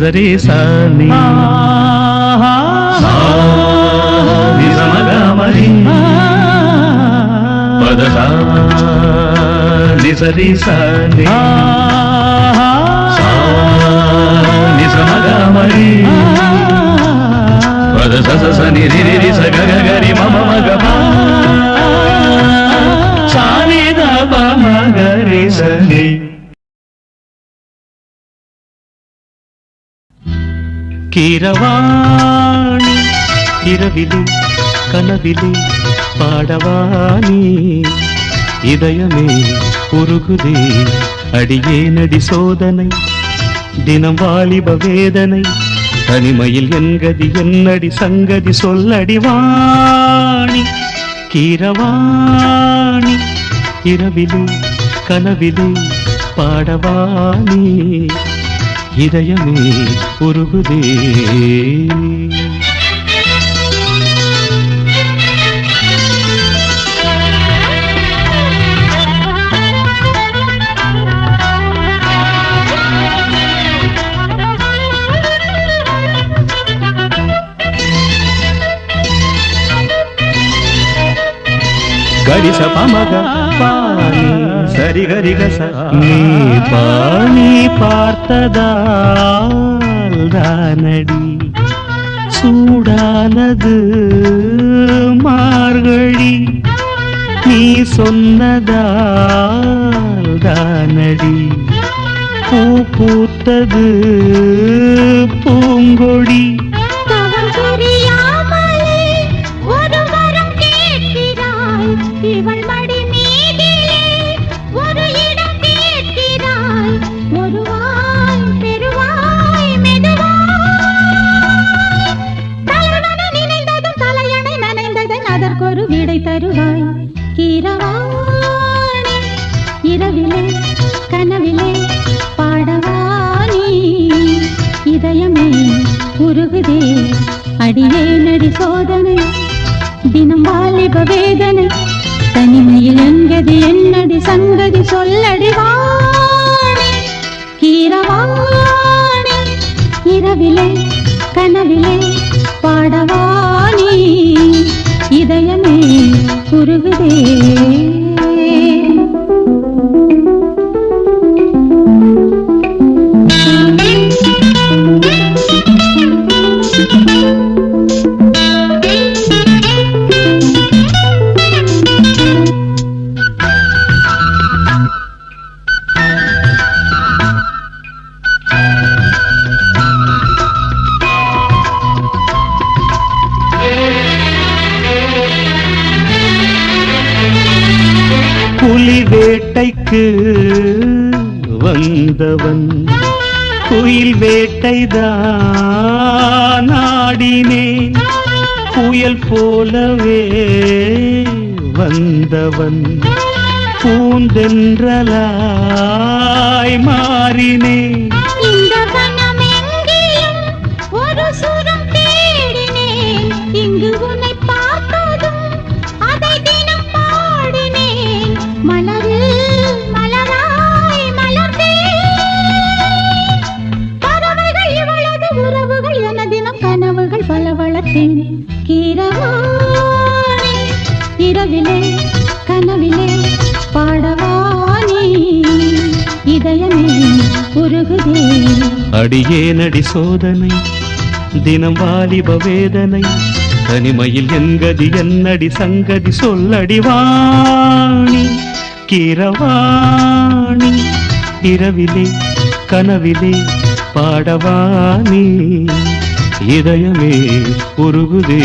నిజరి సాని నిజమగమరి పద నిజరి సాని నిజమగమరి పద స ని రి రి స గ గ రి మ మ గ ప సా ని ద ప మ గ రి స ని. கீரவாணி இரவிலே கனவிலே பாடவானி இதயமே உருகுதே அடியே நடி சோதனை தினம் வாலிப வேதனை தனிமையில் என்கதி என்னடி சங்கதி சொல்லடிவாணி கீரவாணி இரவிலே கனவிலே பாடவானி இதயமே உருகுதே. గరిస పమగ పాని సరి గరి గస நீ பாணி பார்த்ததால் தானடி சூடானது மார்கழி நீ சொன்னதால் தானடி பூ பூத்தது பூங்கொடி இவள் மடி மீதிலே ஒரு இடம் கேட்கிறாய் ஒருவாய் பெருவாய் மெதுவாய் தலைவன நினைந்ததும் தலையணை நனைந்ததன் அதற்கொரு விடை தருவாய் கீரவாணி இரவிலே கனவிலே பாடவானி இதயமே உருகுதே அடியே நடி சோதனை தினம் வாலிப வேதனை தனிமையில் என்கதி என்னடி சங்கதி சொல்லடிவாணி கீரவாணி இரவிலே கனவிலே பாடவானி இதயமே உருகுதே. புலி வேட்டைக்கு வந்தவன் குயில் வேட்டைதான் ஆடினேன் புயல் போலவே வந்தவன் பூந்தென்றலாய் மாறினேன் ஒரு சுரம் தேடினேன் இங்கு உன்னை பார்த்ததும் அதை தினம் பாடினேன் மலரில் மலராய் மலர்ந்தேன் பறவைகள் இவளது உறவுகள் என தினம் கனவுகள் பல வளர்த்தேன் கீரவாணி இரவிலே கனவிலே பாடவானி இதயமே உருகுதே அடியே நடி சோதனை தினம் வாலிப வேதனை தனிமையில் என்கதி என்னடி சங்கதி சொல்லடிவாணி கீரவாணி இரவிலே கனவிலே பாடவானி இதயமே உருகுதே.